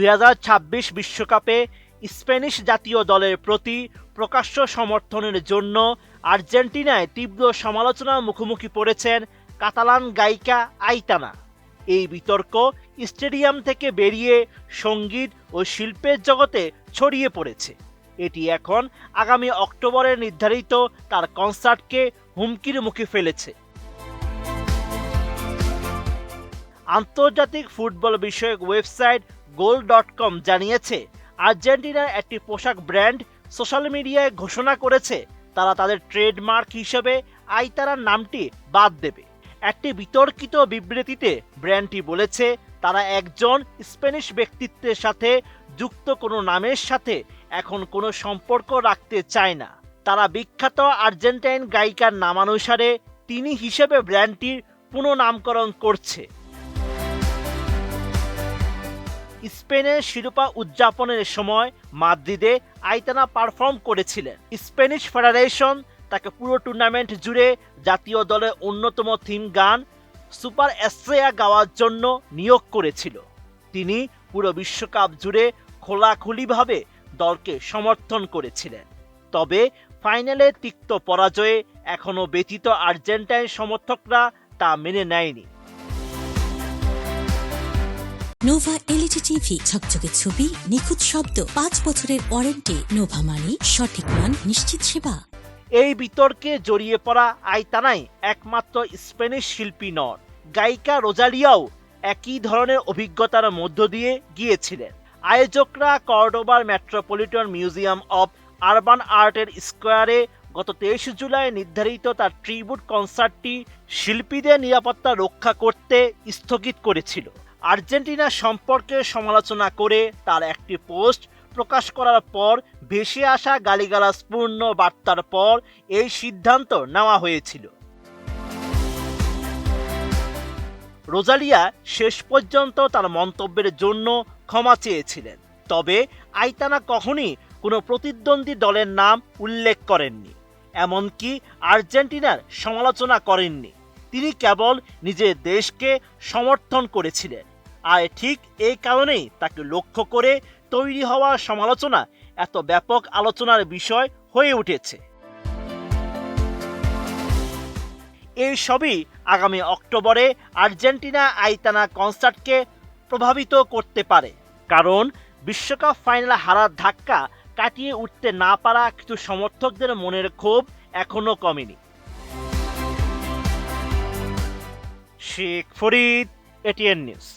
2026 বিশ্বকাপে স্প্যানিশ জাতীয় দলের প্রতি প্রকাশ্য সমর্থনের জন্য আর্জেন্টিনায় তীব্র সমালোচনার মুখোমুখি পড়েছেন কাতালান গায়িকা আইতানা। এই বিতর্ক স্টেডিয়াম থেকে বেরিয়ে সঙ্গীত ও শিল্পের জগতে ছড়িয়ে পড়েছে। এটি এখন আগামী অক্টোবরে নির্ধারিত তার কনসার্টকে হুমকির মুখে ফেলেছে। আন্তর্জাতিক ফুটবল বিষয়ক ওয়েবসাইট goal.com জানিয়েছে, আর্জেন্টিনার একটি পোশাক ব্র্যান্ড সোশ্যাল মিডিয়ায় ঘোষণা করেছে তারা তাদের ট্রেডমার্ক হিসেবে আইতানার নামটি বাদ দেবে। একটি বিতর্কিত বিবৃতিতে ব্র্যান্ডটি বলেছে তারা একজন স্প্যানিশ ব্যক্তিত্বের সাথে যুক্ত কোনো নামের সাথে এখন কোনো সম্পর্ক রাখতে চায় না। তারা বিখ্যাত আর্জেন্টাইন গায়িকার নামানুসারে তিনি হিসেবে ব্র্যান্ডটির পুনঃনামকরণ করছে। স্পেনের শিরোপা উদযাপনের সময় মাদ্রিদে আইতানা পারফর্ম করেছিলেন। স্প্যানিশ ফেডারেশন তাকে পুরো টুর্নামেন্ট জুড়ে জাতীয় দলের অন্যতম থিম গান সুপার এস্ট্রেয়া গাওয়ার জন্য নিয়োগ করেছিল। তিনি পুরো বিশ্বকাপ জুড়ে খোলাখুলিভাবে দলকে সমর্থন করেছিলেন। তবে ফাইনালে তিক্ত পরাজয়ে এখনও ব্যথিত আর্জেন্টাইন সমর্থকরা তা মেনে নেয়নি। নোভা এলইডি টিভি, ঝকঝকে ছবি, নিখুঁত শব্দ, 5 বছরের ওয়ারেন্টি। নোভা মানি সঠিক মান, নিশ্চিত সেবা। এই বিতর্কে জড়িয়ে পড়া আইতানাই একমাত্র স্প্যানিশ শিল্পী নন। গায়িকা রোজালিয়াও একই ধরনের অভিজ্ঞতার মধ্য দিয়ে গিয়েছিলেন। আয়োজকরা কর্ডোবার মেট্রোপলিটন মিউজিয়াম অব আরবান আর্টের স্কোয়ারে গত 23 জুলাই নির্ধারিত তার ট্রিবিউট কনসার্টটি শিল্পীদের নিরাপত্তা রক্ষা করতে স্থগিত করেছিল। আর্জেন্টিনা সম্পর্কে সমালোচনা করে তার একটি পোস্ট প্রকাশ করার পর ভেসে আসা গালিগালাজপূর্ণ বার্তার পর এই সিদ্ধান্ত নেওয়া হয়েছিল। রোজালিয়া শেষ পর্যন্ত তার মন্তব্যের জন্য ক্ষমা চেয়েছিলেন। তবে আইতানা কখনই কোনো প্রতিদ্বন্দ্বী দলের নাম উল্লেখ করেননি, এমনকি আর্জেন্টিনার সমালোচনা করেননি। তিনি কেবল নিজের দেশকে সমর্থন করেছিলেন। আর ঠিক এই কারণেই তাকে লক্ষ্য করে তৈরি হওয়া সমালোচনা এত ব্যাপক আলোচনার বিষয় হয়ে উঠেছে। এই সবই আগামী অক্টোবরে আর্জেন্টিনা আইতানা কনসার্টকে প্রভাবিত করতে পারে, কারণ বিশ্বকাপ ফাইনালে হারার ধাক্কা কাটিয়ে উঠতে না পারা কিছু সমর্থকদের মনের ক্ষোভ এখনো কমেনি। Sheikh Farid, ATN news.